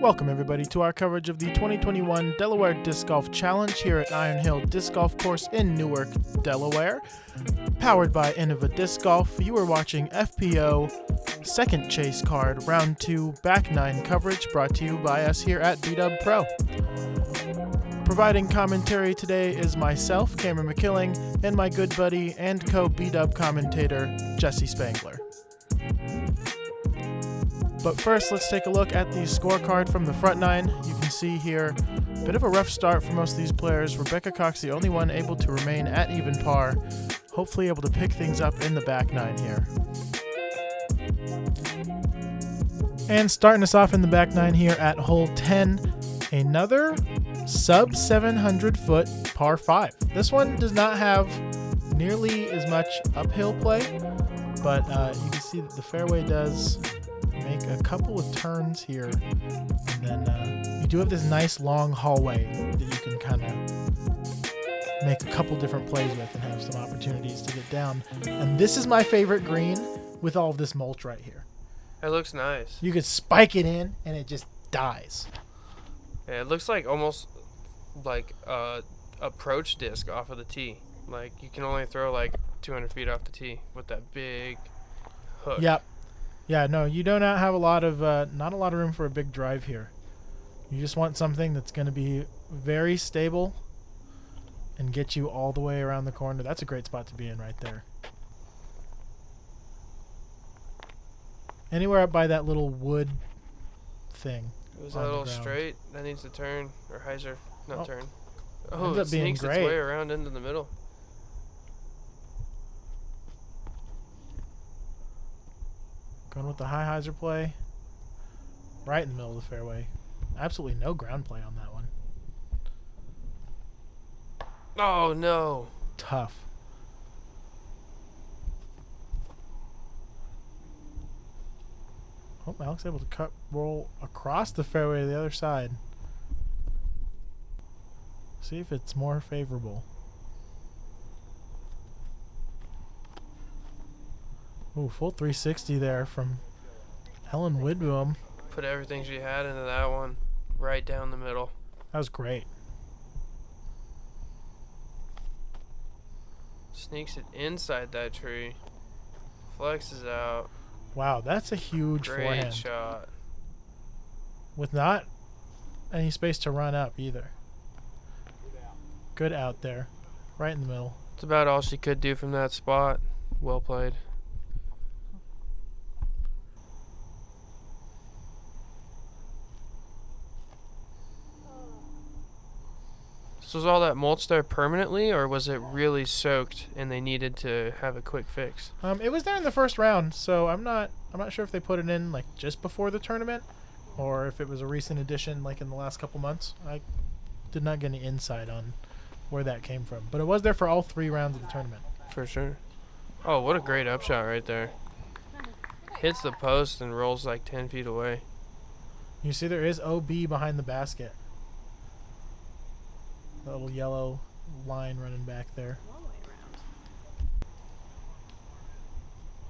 Welcome everybody to our coverage of the 2021 Delaware Disc Golf Challenge here at Iron Hill Disc Golf Course in Newark, Delaware. Powered by Innova Disc Golf, you are watching FPO Second Chase Card Round 2 Back 9 coverage brought to you by us here at B-Dub Pro. Providing commentary today is myself, Cameron Makiling, and my good buddy and co-B-Dub commentator, Jesse Spangler. But first, let's take a look at the scorecard from the front nine. You can see here a bit of a rough start for most of these players. Rebecca Cox, the only one able to remain at even par, hopefully able to pick things up in the back nine here. And starting us off in the back nine here at hole 10, another sub 700 foot par 5. This one does not have nearly as much uphill play, but you can see that the fairway does make a couple of turns here, and then you do have this nice long hallway that you can kind of make a couple different plays with and have some opportunities to get down. And this is my favorite green with all of this mulch right here. It looks nice. You could spike it in and it just dies. Yeah, it looks like almost like a approach disc off of the tee. Like you can only throw like 200 feet off the tee with that big hook. Yep. Yeah, no, you do not have a lot of, not a lot of room for a big drive here. You just want something that's going to be very stable and get you all the way around the corner. That's a great spot to be in right there. Anywhere up by that little wood thing. It was a little straight. That needs to turn, or hyzer, not turn. Oh, ends it up being sneaks great. its way around into the middle. Going with the high hyzer play. Right in the middle of the fairway. Absolutely no ground play on that one. Oh, no. Tough. Oh, Alex able to roll across the fairway to the other side. See if it's more favorable. Ooh, full 360 there from Ellen Widboom. Put everything she had into that one. Right down the middle. That was great. Sneaks it inside that tree. Flexes out. Wow, that's a huge forehand. Great shot. With not any space to run up either. Good out there. Right in the middle. It's about all she could do from that spot. Well played. So was all that mulch there permanently, or was it really soaked and they needed to have a quick fix? It was there in the first round, so I'm not sure if they put it in like just before the tournament or if it was a recent addition like in the last couple months. I did not get any insight on where that came from, but it was there for all 3 rounds of the tournament. For sure. Oh, what a great upshot right there. Hits the post and rolls like 10 feet away. You see there is OB behind the basket. The little yellow line running back there.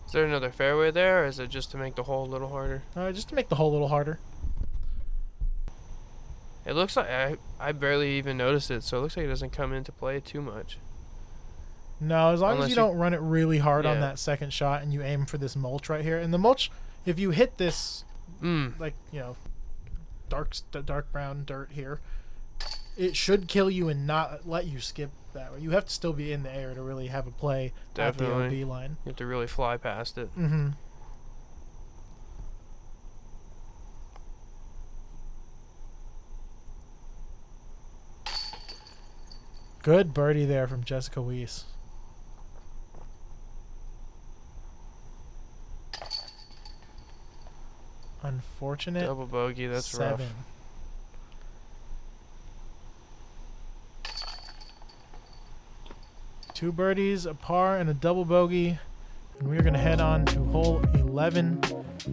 Is there another fairway there, or is it just to make the hole a little harder? Just to make the hole a little harder. It looks like I barely even noticed it, so it looks like it doesn't come into play too much. No, as long Unless as you don't run it really hard on that second shot and you aim for this mulch right here. And the mulch, if you hit this, like, you know, dark brown dirt here, it should kill you and not let you skip that way. You have to still be in the air to really have a play at the OB line. You have to really fly past it. Mm-hmm. Good birdie there from Jessica Weese. Unfortunate. Double bogey, that's 7. rough. Two birdies, a par, and a double bogey. And we're going to head on to hole 11,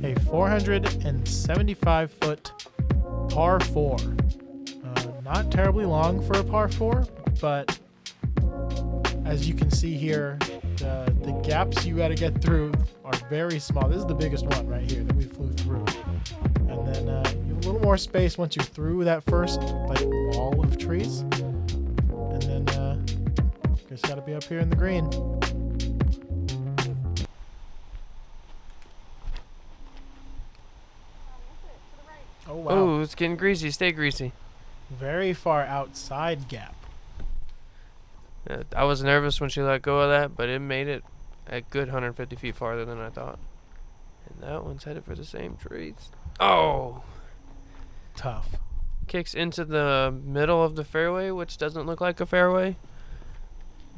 a 475-foot par 4. Not terribly long for a par 4, but as you can see here, the gaps you got to get through are very small. This is the biggest one right here that we flew through. And then you little more space once you through that first like wall of trees, and then just gotta be up here in the green. Oh wow! Oh, it's getting greasy. Stay greasy. Very far outside gap. I was nervous when she let go of that, but it made it a good 150 feet farther than I thought. And that one's headed for the same trees. Oh! Tough. Kicks into the middle of the fairway, which doesn't look like a fairway.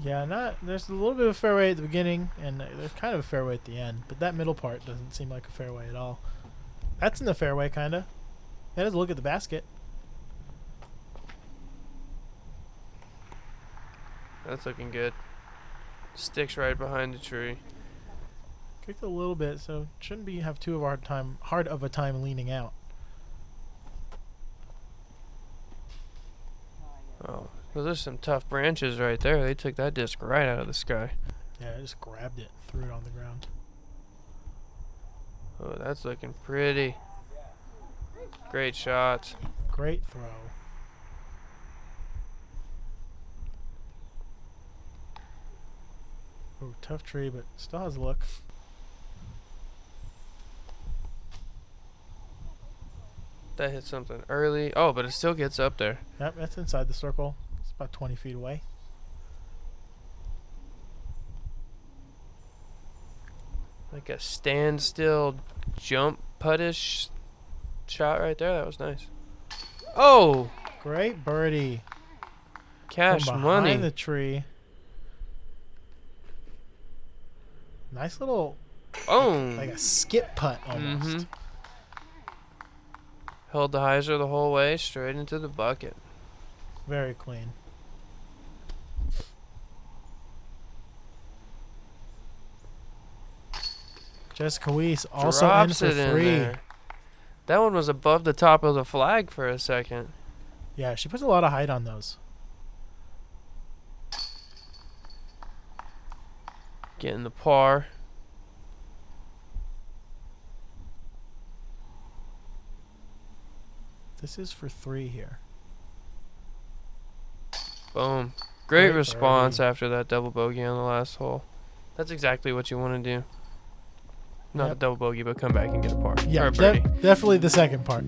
Yeah, there's a little bit of fairway at the beginning, and there's kind of a fairway at the end, but that middle part doesn't seem like a fairway at all. That's in the fairway, kind of. That is a look at the basket. That's looking good. Sticks right behind the tree. Kicked a little bit, so shouldn't have too hard of a time leaning out. Oh, well, there's some tough branches right there. They took that disc right out of the sky. Yeah, I just grabbed it, threw it on the ground. Oh, that's looking pretty. Great shot. Great throw. Ooh, tough tree, but still has a look. That hit something early. Oh, but it still gets up there. Yep, that's inside the circle. It's about 20 feet away. Like a standstill jump puttish shot right there. That was nice. Oh! Great birdie. Cash From money. behind the tree. Nice little, Oh! like a skip putt almost. Mm-hmm. Held the hyzer the whole way, straight into the bucket. Very clean. Jessica Weese also Drops in for it in 3. there. That one was above the top of the flag for a second. Yeah, she puts a lot of height on those. Getting the par. This is for 3 here. Boom. Great Great response birdie. after that double bogey on the last hole. That's exactly what you want to do. Not Yep. a double bogey, but come back and get a par. Yeah, Or a birdie. definitely the second part.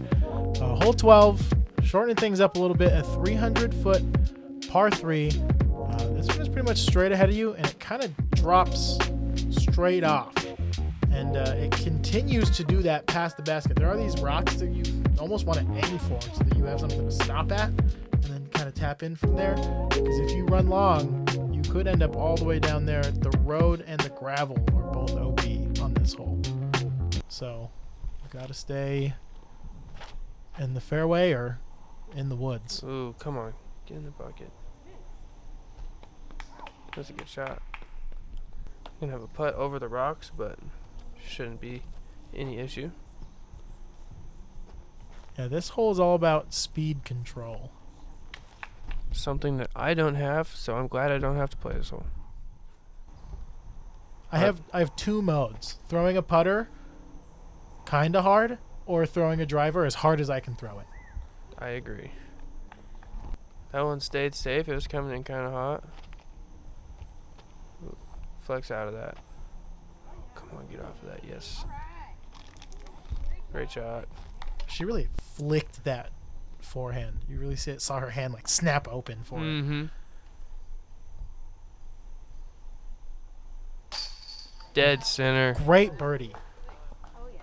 Hole 12, shortening things up a little bit, a 300-foot par 3. This one is pretty much straight ahead of you, and it kind of drops straight off. And it continues to do that past the basket. There are these rocks that you almost want to aim for so that you have something to stop at and then kind of tap in from there. Because if you run long, you could end up all the way down there. The road and the gravel are both OB on this hole. So you got to stay in the fairway or in the woods. Ooh, come on. Get in the bucket. That's a good shot. Gonna have a putt over the rocks, but shouldn't be any issue. Yeah, this hole is all about speed control. Something that I don't have, so I'm glad I don't have to play this hole. I have 2 modes. Throwing a putter kind of hard, or throwing a driver as hard as I can throw it. I agree. That one stayed safe. It was coming in kind of hot. Ooh, flex out of that. Come on, get off of that. Yes. Great shot. She really flicked that forehand. You really saw her hand like snap open for it. Mm-hmm. Dead center. Great birdie. Oh yeah.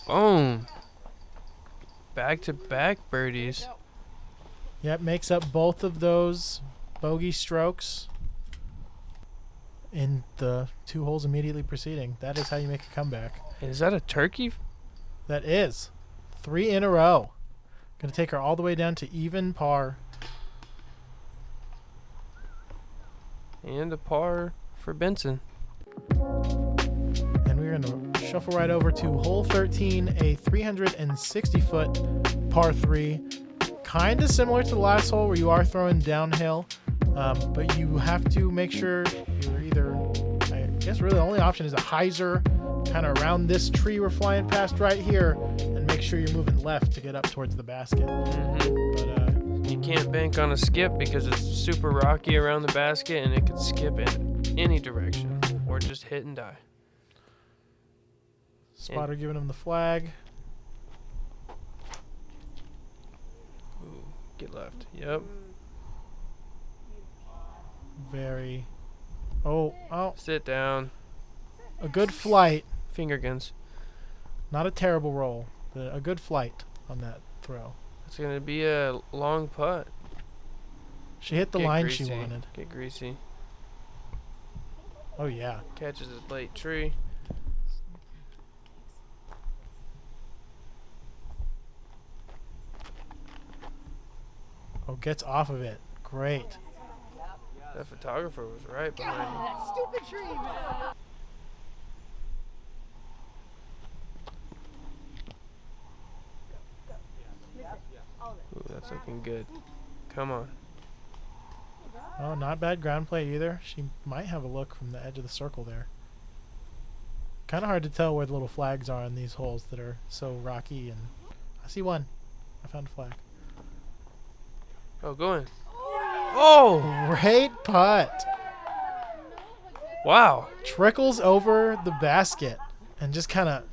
Boom. Back-to-back birdies. Yep, makes up both of those bogey strokes in the 2 holes immediately preceding. That is how you make a comeback. Is that a turkey? That is 3 in a row. Going to take her all the way down to even par. And a par for Benson. And we're going to shuffle right over to hole 13, a 360-foot par 3. Kind of similar to the last hole where you are throwing downhill. But you have to make sure you're either, I guess really the only option is a hyzer kind of around this tree we're flying past right here, and make sure you're moving left to get up towards the basket. But you can't bank on a skip because it's super rocky around the basket and it could skip in any direction or just hit and die. Spotter giving him the flag. Ooh, get left. Yep. Very. Oh. Sit down. A good flight. Finger guns. Not a terrible roll. A good flight on that throw. It's going to be a long putt. She hit the line she wanted. Get greasy. Oh, yeah. Catches a late tree. Oh, gets off of it. Great. That photographer was right behind him. That stupid tree, man. Ooh, that's looking good. Come on. Oh, not bad ground play either. She might have a look from the edge of the circle there. Kind of hard to tell where the little flags are on these holes that are so rocky. And I see one. I found a flag. Oh, go in. Oh! Great putt. Wow. Trickles over the basket and just kind of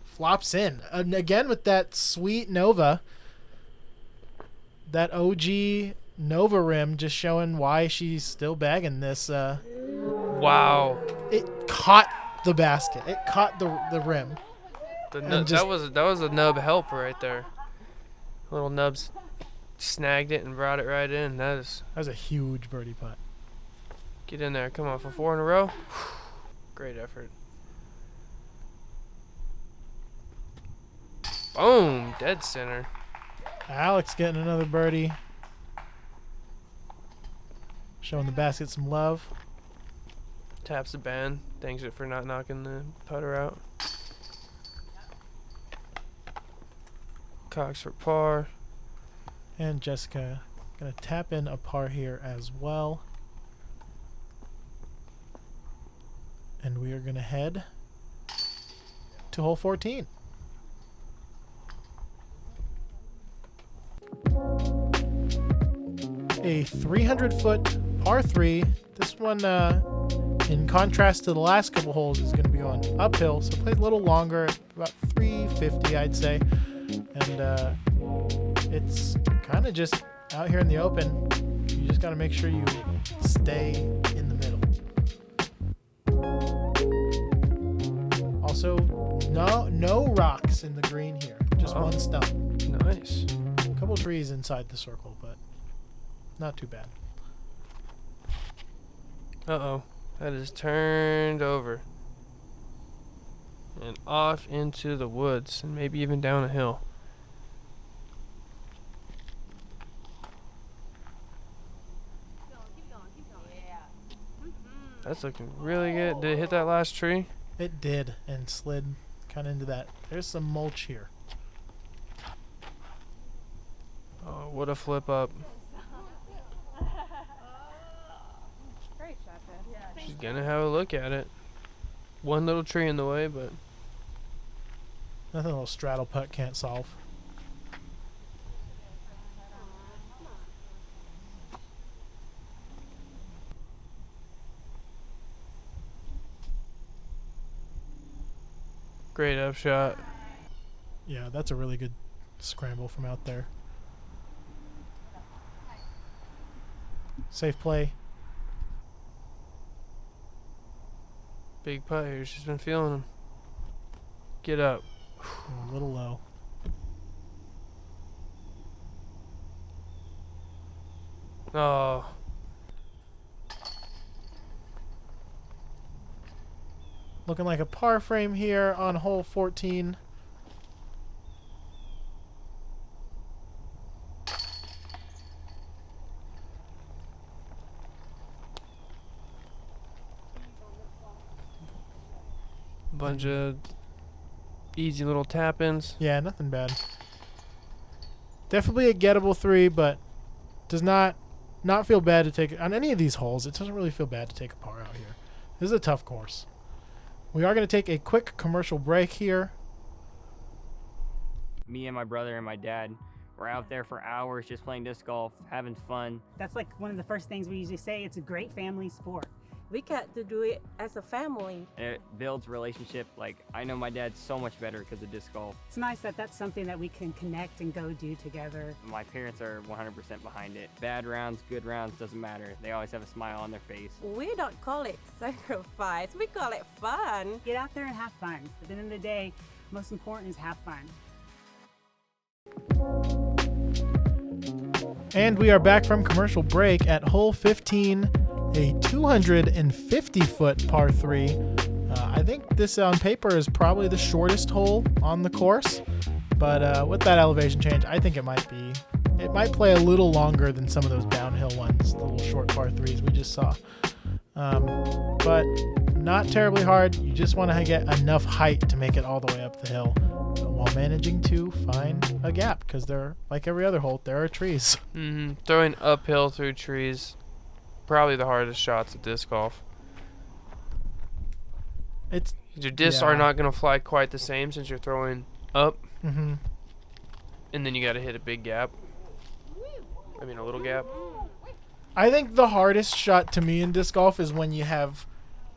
flops in. And again with that sweet Nova. That OG Nova rim just showing why she's still bagging this. Wow. It caught the basket. It caught the rim. That was a nub helper right there. Little nubs snagged it and brought it right in. That was a huge birdie putt. Get in there. Come on, for 4 in a row. Great effort. Boom. Dead center. Alex getting another birdie. Showing the basket some love. Taps the band. Thanks it for not knocking the putter out. Cocks for par. And Jessica gonna tap in a par here as well. And we are gonna head to hole 14. A 300-foot par 3. This one, in contrast to the last couple holes, is going to be on uphill, so play a little longer, about 350, I'd say. And it's kind of just out here in the open. You just got to make sure you stay in the middle. Also, no rocks in the green here, just one stump. Nice. A couple trees inside the circle, but not too bad. Uh-oh. That is turned over. And off into the woods. And maybe even down a hill. That's looking really good. Did it hit that last tree? It did, and slid kind of into that. There's some mulch here. Oh, what a flip up. She's gonna have a look at it. One little tree in the way, but nothing a little straddle putt can't solve. great upshot. Yeah, that's a really good scramble from out there. Safe play. Big putt here. She's been feeling him. Get up. A little low. Oh. Looking like a par frame here on hole 14. Bunch of easy little tap-ins. Yeah, nothing bad. Definitely a gettable 3, but does not not feel bad to take on any of these holes. It doesn't really feel bad to take a par out here. This is a tough course. We are going to take a quick commercial break here. Me and my brother and my dad were out there for hours just playing disc golf, having fun. That's like one of the first things we usually say. It's a great family sport. We got to do it as a family. And it builds relationship. Like, I know my dad so much better because of disc golf. It's nice that that's something that we can connect and go do together. My parents are 100% behind it. Bad rounds, good rounds, doesn't matter. They always have a smile on their face. We don't call it sacrifice, we call it fun. Get out there and have fun. At the end of the day, most important is have fun. And we are back from commercial break at hole 15, a 250-foot par 3. I think this on paper is probably the shortest hole on the course, but with that elevation change, I think it might play a little longer than some of those downhill ones, the little short par 3s we just saw. But not terribly hard. You just want to get enough height to make it all the way up the hill, while managing to find a gap, because they're like every other hole, there are trees. Throwing uphill through trees, probably the hardest shots at disc golf. Your discs are not going to fly quite the same since you're throwing up, and then you got to hit a big gap. I mean, a little gap. I think the hardest shot to me in disc golf is when you have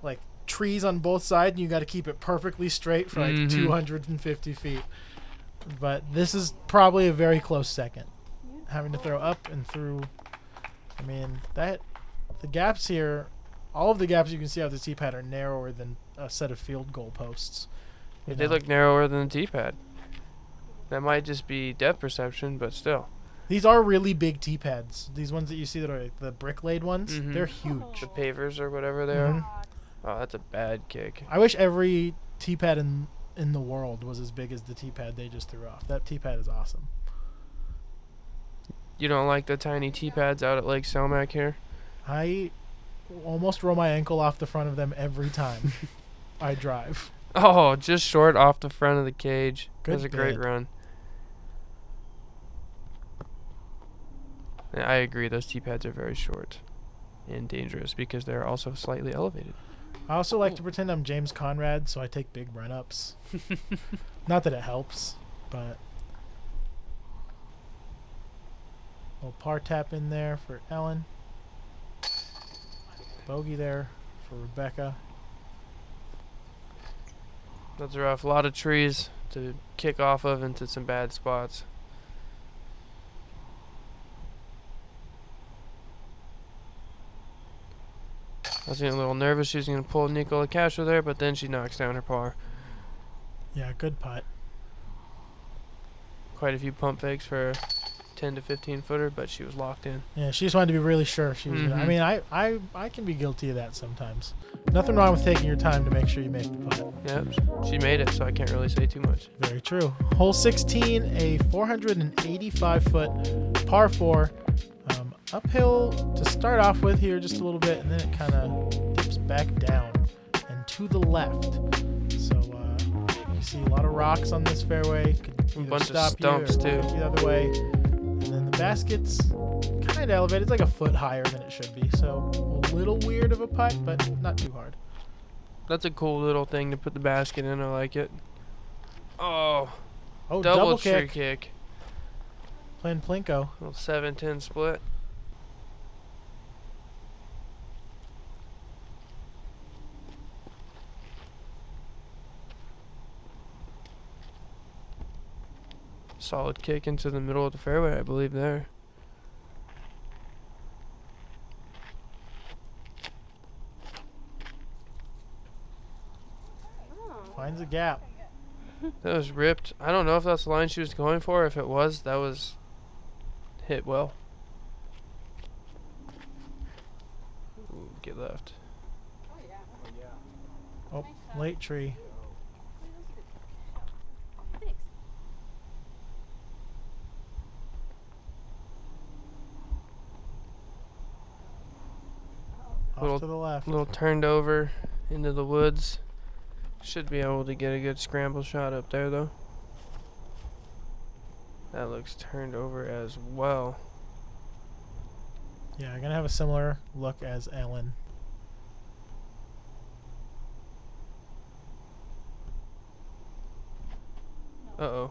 like trees on both sides and you got to keep it perfectly straight for like 250 feet. But this is probably a very close second. Having to throw up and through. I mean, the gaps here, all of the gaps you can see off the tee pad are narrower than a set of field goal posts. They did look narrower than the tee pad. That might just be depth perception, but still. These are really big tee pads. These ones that you see that are like the brick laid ones, they're huge. The pavers or whatever they are. Oh, that's a bad kick. I wish every tee pad in the world was as big as the tee pad they just threw off. That tee pad is awesome. You don't like the tiny tee pads out at Lake Selmac here? I almost roll my ankle off the front of them every time I drive. Oh, just short off the front of the cage. Good That's a great bid. run. Yeah, I agree. Those tee pads are very short and dangerous because they're also slightly elevated. I also like to pretend I'm James Conrad, so I take big run-ups. Not that it helps, but... little par tap in there for Ellen. Bogey there for Rebecca. That's rough. A lot of trees to kick off of into some bad spots. I was getting a little nervous she was going to pull Nicola Castro there, but then she knocks down her par. Yeah, good putt. Quite a few pump fakes for a 10 to 15 footer, but she was locked in. Yeah, she just wanted to be really sure she was gonna. I mean, I can be guilty of that sometimes. Nothing wrong with taking your time to make sure you make the putt. Yep, she made it, so I can't really say too much. Very true. Hole 16, a 485-foot par 4. Uphill to start off with here just a little bit, and then it kind of dips back down and to the left. So you see a lot of rocks on this fairway. Could A either bunch of stop stumps, you or too. go the other way. And then the basket's kind of elevated. It's like a foot higher than it should be. So a little weird of a putt, but not too hard. That's a cool little thing to put the basket in. I like it. Oh, Oh, double kick. tree kick. Playing Plinko. Little 7-10 split. Solid kick into the middle of the fairway, I believe, there. Finds a gap. That was ripped. I don't know if that's the line she was going for. If it was, that was hit well. Ooh, get left. Oh, late tree. Off to the left. Little turned over into the woods. Should be able to get a good scramble shot up there, though. That looks turned over as well. Yeah, I'm gonna have a similar look as Ellen. Uh-oh.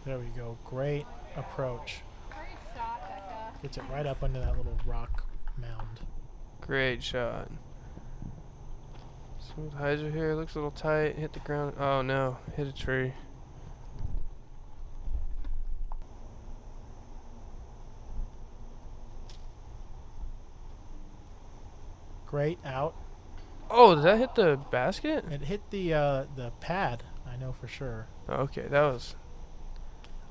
There we go. Great approach. Great shot, Becca. Gets it right up under that little rock mound. Great shot. Smooth hyzer here. Looks a little tight. Hit the ground. Oh, no. Hit a tree. Great out. Oh, did that hit the basket? It hit the pad. I know for sure. Okay, that was...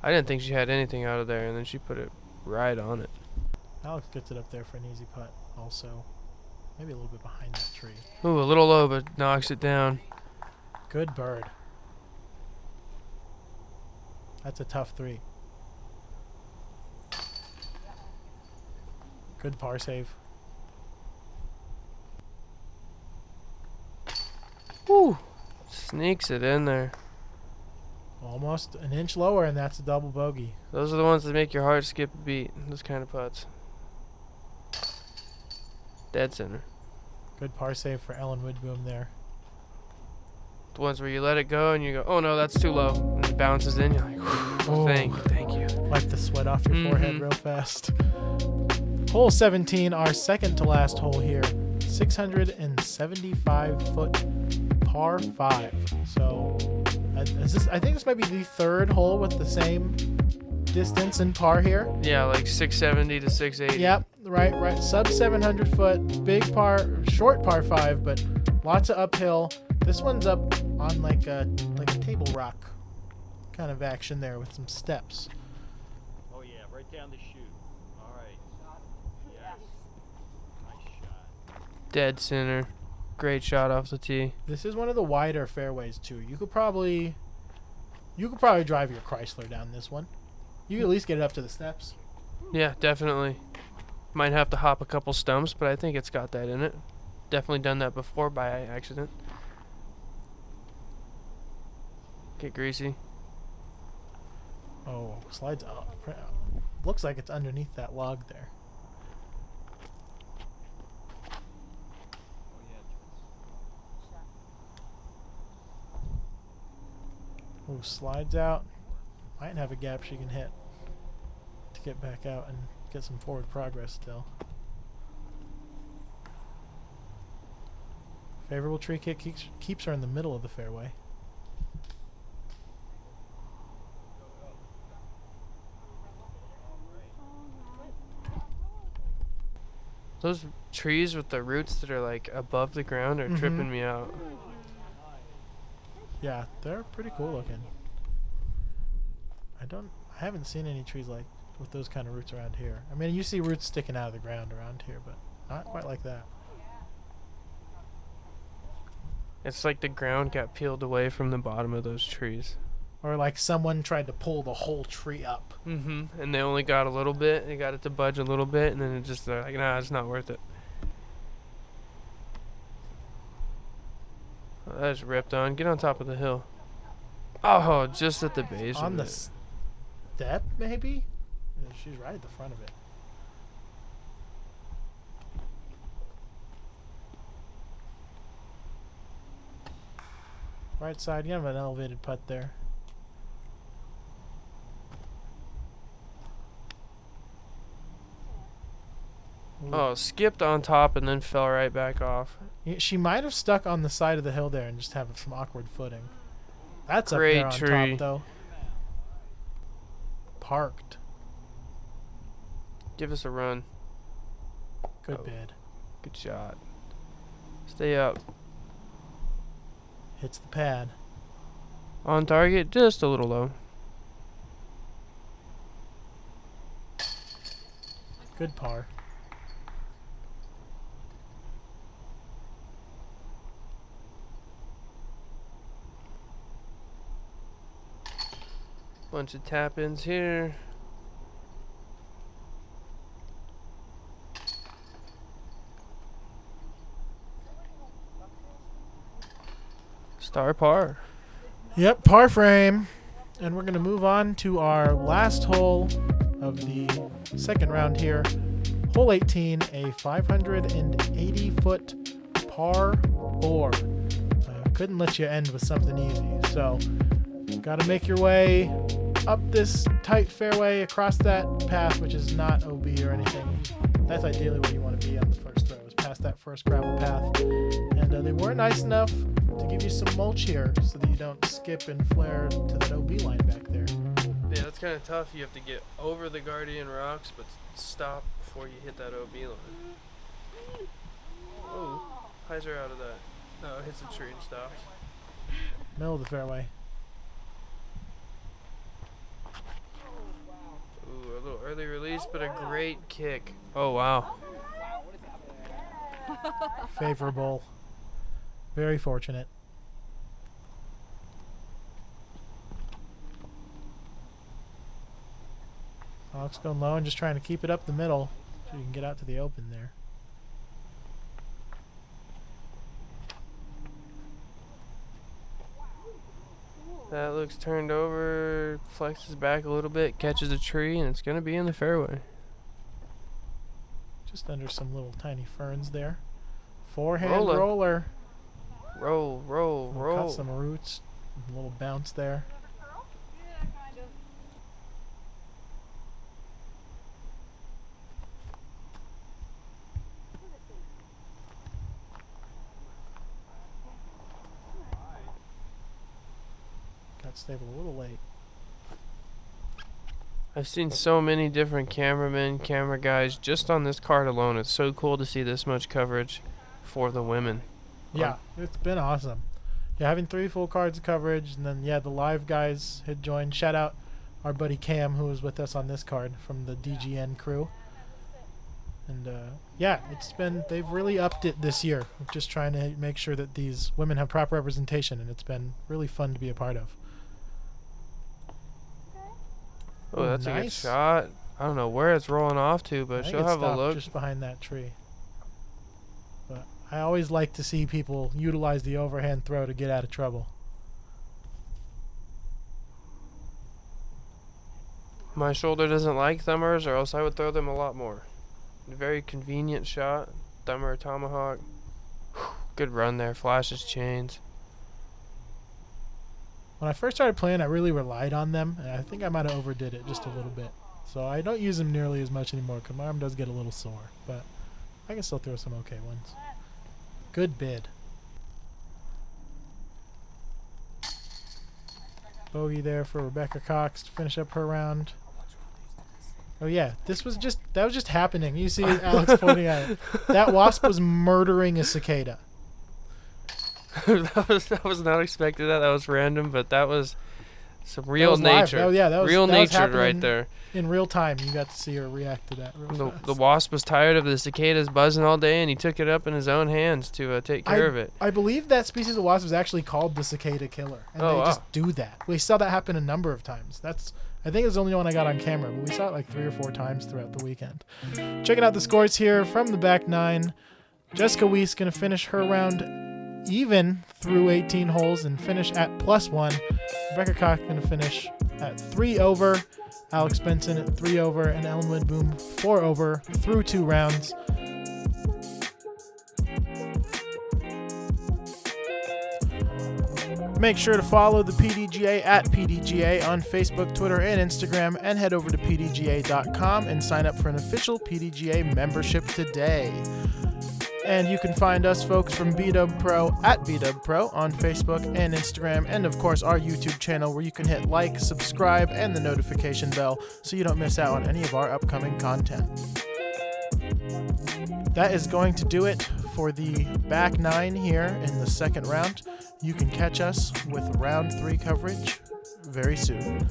I didn't think she had anything out of there, and then she put it right on it. Alex gets it up there for an easy putt. Also, maybe a little bit behind that tree. Ooh, a little low, but knocks it down. Good bird. That's a tough 3. Good par save. Woo! Sneaks it in there. Almost an inch lower, and that's a double bogey. Those are the ones that make your heart skip a beat. Those kind of putts. Dead center. Good par save for Ellen Widboom there. The ones where you let it go and you go, oh no, that's too low. And it bounces in. You're like, Oh. thank you. Wipe the sweat off your forehead real fast. Hole 17, our second to last hole here. 675 foot par 5. So I think this might be the third hole with the same distance and par here. Yeah, like 670 to 680. Yep, right. Sub 700 foot, big par, short par 5, but lots of uphill. This one's up on like a table rock kind of action there with some steps. Oh yeah, right down the chute. All right. Yes. Nice shot. Dead center. Great shot off the tee. This is one of the wider fairways too. You could probably drive your Chrysler down this one. You could at least get it up to the steps. Yeah, definitely. Might have to hop a couple stumps, but I think it's got that in it. Definitely done that before by accident. Get greasy. Oh, slides up. Looks like it's underneath that log there. Oh, slides out. Might have a gap she can hit to get back out and get some forward progress still. Favorable tree kick keeps her in the middle of the fairway. Those trees with the roots that are like above the ground are tripping me out. Yeah, they're pretty cool looking. I haven't seen any trees like with those kind of roots around here. I mean, you see roots sticking out of the ground around here, but not quite like that. It's like the ground got peeled away from the bottom of those trees. Or like someone tried to pull the whole tree up. And they only got a little bit. They got it to budge a little bit, and then it just, they're like, nah, it's not worth it. Oh, that is ripped on. Get on top of the hill. Oh, just at the base On of the it. step, maybe? Yeah, she's right at the front of it. Right side, you have an elevated putt there. Ooh. Oh, skipped on top and then fell right back off. Yeah, she might have stuck on the side of the hill there and just have some awkward footing. That's Great up there on tree. top, though. Parked. Give us a run. Good Oh. bid. Good shot. Stay up. Hits the pad. On target, just a little low. Good par. Bunch of tap-ins here. Star par. Yep, par frame. And we're going to move on to our last hole of the second round here. Hole 18, a 580-foot par 4. Couldn't let you end with something easy. So, got to make your way up this tight fairway across that path, which is not OB or anything. That's ideally where you want to be on the first throw, is past that first gravel path. And they were nice enough to give you some mulch here so that you don't skip and flare to that OB line back there. Yeah, that's kind of tough. You have to get over the Guardian rocks, but stop before you hit that OB line. Oh, hyzer out of that. No, it hits the tree and stops. Middle of the fairway. Ooh, a little early release, but a great kick. Oh, wow. Favorable. Very fortunate. Alex going low and just trying to keep it up the middle so you can get out to the open there. That looks turned over, flexes back a little bit, catches a tree, and it's going to be in the fairway. Just under some little tiny ferns there. Forehand Roller. roller. Roll, roll, We'll roll. cut some roots. A little bounce there. Got stable a little late. I've seen so many different cameramen, camera guys, just on this card alone. It's so cool to see this much coverage for the women. Yeah, it's been awesome. Yeah, having 3 full cards of coverage, and then the live guys had joined. Shout out our buddy Cam, who was with us on this card from the DGN crew. And yeah, they've really upped it this year. Just trying to make sure that these women have proper representation, and it's been really fun to be a part of. Oh, that's a good nice. shot. I don't know where it's rolling off to, I but think she'll it have a stopped look. just behind that tree. But I always like to see people utilize the overhand throw to get out of trouble. My shoulder doesn't like thumbers, or else I would throw them a lot more. Very convenient shot. Thumber, tomahawk. Good run there. Flashes, chains. When I first started playing, I really relied on them, and I think I might have overdid it just a little bit. So I don't use them nearly as much anymore because my arm does get a little sore, but I can still throw some okay ones. Good bid. Bogey there for Rebecca Cox to finish up her round. Oh yeah, that was just happening. You see Alex pointing at it. That wasp was murdering a cicada. that was not expected. That was random, but that was some real was live. nature. Oh, yeah, that was real nature happening right there. In real time, you got to see her react to that real fast. The wasp was tired of the cicadas buzzing all day, and he took it up in his own hands to take care of it. I believe that species of wasp is actually called the cicada killer, and Oh, they wow. just do that. We saw that happen a number of times. I think it's the only one I got on camera, but we saw it like 3 or 4 times throughout the weekend. Checking out the scores here from the back 9. Jessica Weese going to finish her round even through 18 holes and finish at +1. Rebecca Cox going to finish at 3 over. Alex Benson at 3 over, and Ellen Widboom 4 over through 2 rounds. Make sure to follow the PDGA at PDGA on Facebook, Twitter, and Instagram, and head over to PDGA.com and sign up for an official PDGA membership today. And you can find us folks from BDub Pro at BDub Pro on Facebook and Instagram, and of course our YouTube channel where you can hit like, subscribe, and the notification bell so you don't miss out on any of our upcoming content. That is going to do it for the back 9 here in the second round. You can catch us with round 3 coverage very soon.